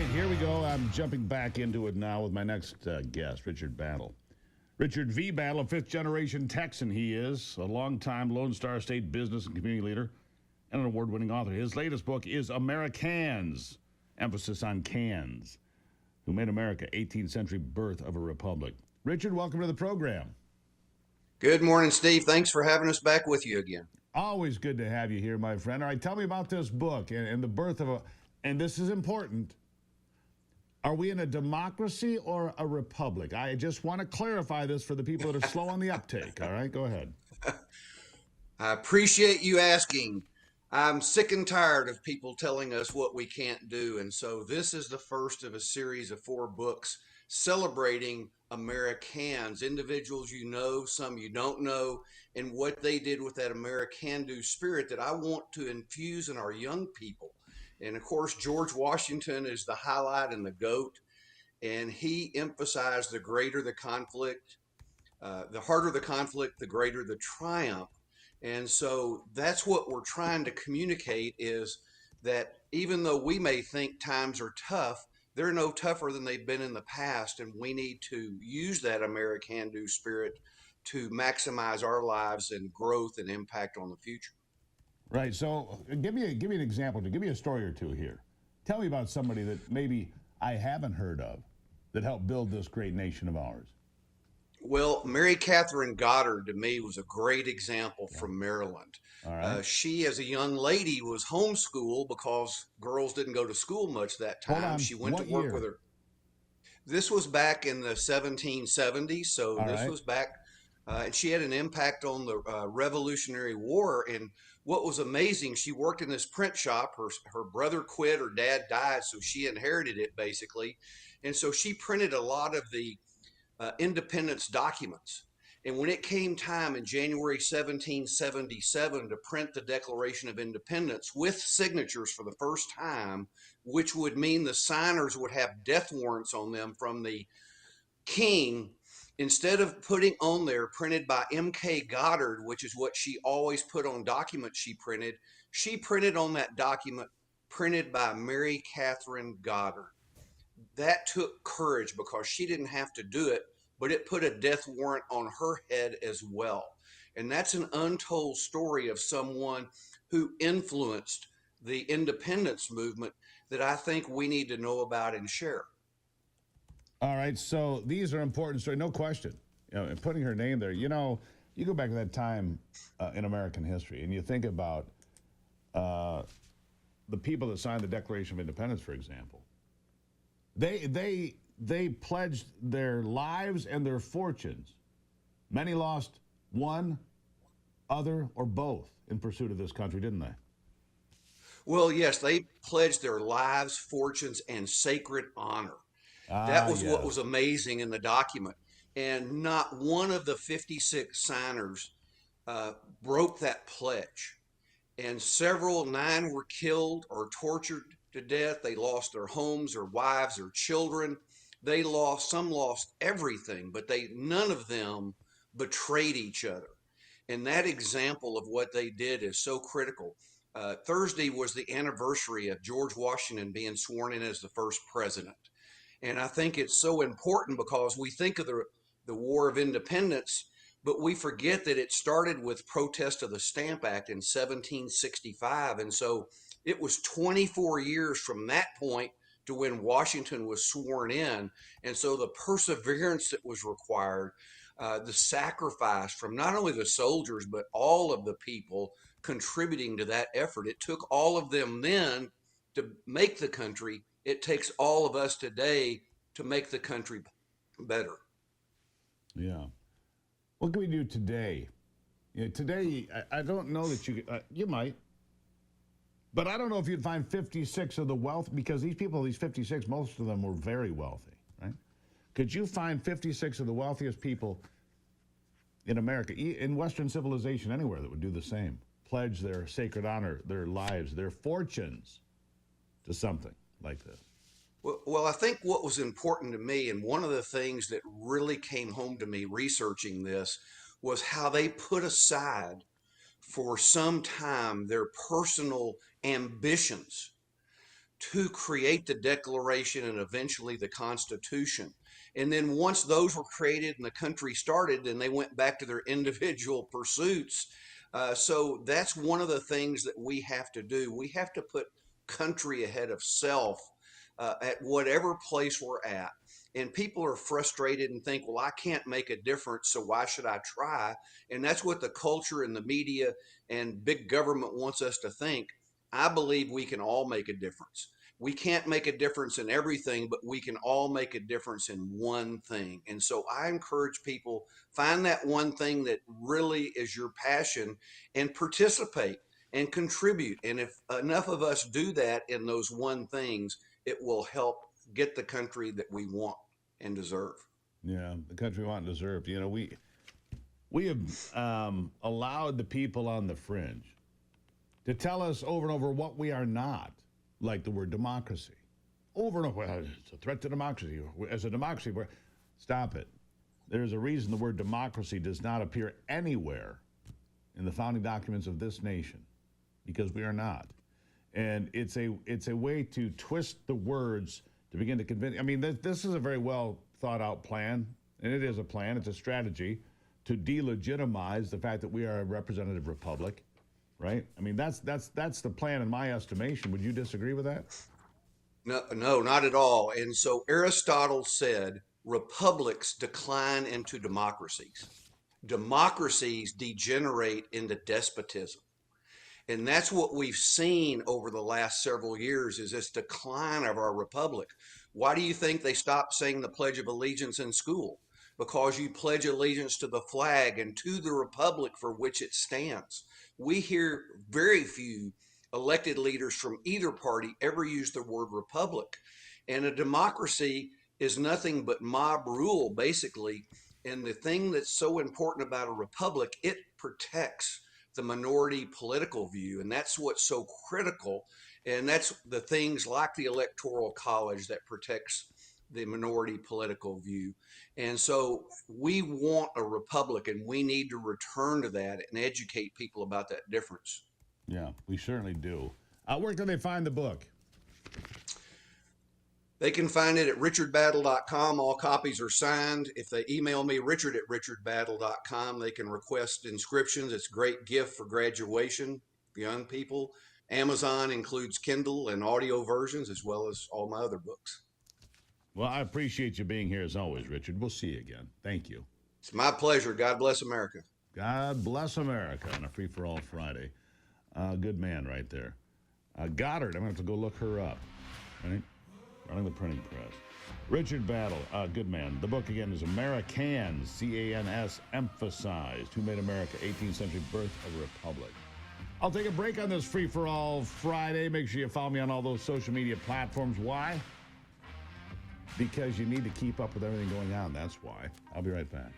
right, here we go. I'm jumping back into it now with my next guest, Richard Battle. Richard V. Battle, a fifth-generation Texan he is, a longtime Lone Star State business and community leader, and an award-winning author. His latest book is AmeriCANS, emphasis on cans, who made America, 18th century birth of a republic. Richard, welcome to the program. Good morning, Steve. Thanks for having us back with you again. Always good to have you here, my friend. All right, tell me about this book and the birth of a, and this is important. Are we in a democracy or a republic? I just want to clarify this for the people that are slow on the uptake. All right, go ahead. I appreciate you asking. I'm sick and tired of people telling us what we can't do. And so this is the first of a series of 4 books celebrating AmeriCANs, individuals you know, some you don't know, and what they did with that AmeriCAN-do spirit that I want to infuse in our young people. And of course, George Washington is the highlight and the GOAT. And he emphasized the greater the conflict, the harder the conflict, the greater the triumph. And so that's what we're trying to communicate, is that even though we may think times are tough, they're no tougher than they've been in the past. And we need to use that AmeriCAN-do spirit to maximize our lives and growth and impact on the future. Right. So give me an example. Give me a story or two here. Tell me about somebody that maybe I haven't heard of that helped build this great nation of ours. Well, Mary Catherine Goddard to me was a great example from Maryland. All right. She, as a young lady, was homeschooled because girls didn't go to school much that Hold time. on. She went What to work year? with her. This was back in the 1770s, so All this right. was back, and she had an impact on the Revolutionary War. And what was amazing, she worked in this print shop. Her brother quit, her dad died, so she inherited it basically, and so she printed a lot of the independence documents. And when it came time in January 1777 to print the Declaration of Independence with signatures for the first time, which would mean the signers would have death warrants on them from the king, instead of putting on there printed by M.K. Goddard, which is what she always put on documents she printed on that document printed by Mary Catherine Goddard. That took courage because she didn't have to do it, but it put a death warrant on her head as well. And that's an untold story of someone who influenced the independence movement that I think we need to know about and share. All right. So these are important stories, no question. And putting her name there, you go back to that time in American history, and you think about the people that signed the Declaration of Independence, for example. They pledged their lives and their fortunes. Many lost one, other, or both in pursuit of this country, didn't they? Well, yes, they pledged their lives, fortunes, and sacred honor. That Ah, was what was yes. amazing in the document. And not one of the 56 signers uh, broke that pledge. And 9 were killed or tortured to death. They lost their homes, their wives, their children. Some lost everything, but none of them betrayed each other. And that example of what they did is so critical. Thursday was the anniversary of George Washington being sworn in as the first president. And I think it's so important because we think of the War of Independence, but we forget that it started with protest of the Stamp Act in 1765. And so it was 24 years from that point to when Washington was sworn in. And so the perseverance that was required, the sacrifice from not only the soldiers, but all of the people contributing to that effort. It took all of them then to make the country. It takes all of us today to make the country better. Yeah. What can we do today? Today, I don't know that you might, but I don't know if you'd find 56 of the wealth, because these people, these 56, most of them were very wealthy, right? Could you find 56 of the wealthiest people in America, in Western civilization, anywhere, that would do the same? Pledge their sacred honor, their lives, their fortunes to something like this. Well, I think what was important to me, and one of the things that really came home to me researching this, was how they put aside for some time their personal ambitions to create the Declaration and eventually the Constitution. And then once those were created and the country started, then they went back to their individual pursuits. So that's one of the things that we have to do. We have to put country ahead of self at whatever place we're at. And people are frustrated and think, well, I can't make a difference, so why should I try? And that's what the culture and the media and big government wants us to think. I believe we can all make a difference. We can't make a difference in everything, but we can all make a difference in one thing. And so I encourage people, find that one thing that really is your passion and participate and contribute. And if enough of us do that in those one things, it will help get the country that we want and deserve. Yeah, the country we want and deserve. You know, we have allowed the people on the fringe to tell us over and over what we are not, like the word democracy. Over and over, it's a threat to democracy. As a democracy, stop it. There's a reason the word democracy does not appear anywhere in the founding documents of this nation, because we are not. And it's a way to twist the words to begin to convince. I mean, this is a very well thought out plan, and it is a plan. It's a strategy to delegitimize the fact that we are a representative republic, right? I mean, that's the plan in my estimation. Would you disagree with that? No, not at all. And so Aristotle said republics decline into democracies. Democracies degenerate into despotism. And that's what we've seen over the last several years is this decline of our republic. Why do you think they stopped saying the Pledge of Allegiance in school? Because you pledge allegiance to the flag and to the republic for which it stands. We hear very few elected leaders from either party ever use the word republic. And a democracy is nothing but mob rule, basically. And the thing that's so important about a republic, it protects the minority political view. And that's what's so critical. And that's the things like the Electoral College that protects the minority political view. And so we want a republic, and we need to return to that and educate people about that difference. Yeah, we certainly do. Where can they find the book? They can find it at richardbattle.com. All copies are signed. If they email me, richard@richardbattle.com, they can request inscriptions. It's a great gift for graduation for young people. Amazon includes Kindle and audio versions as well as all my other books. Well, I appreciate you being here as always, Richard. We'll see you again. Thank you. It's my pleasure. God bless America. God bless America on a Free for All Friday. Good man right there. Goddard, I'm going to have to go look her up. Right? Running the printing press. Richard Battle, good man. The book again is AmeriCANS, C-A-N-S, emphasized. Who made America? 18th Century Birth of a Republic. I'll take a break on this Free for All Friday. Make sure you follow me on all those social media platforms. Why? Because you need to keep up with everything going on. That's why. I'll be right back.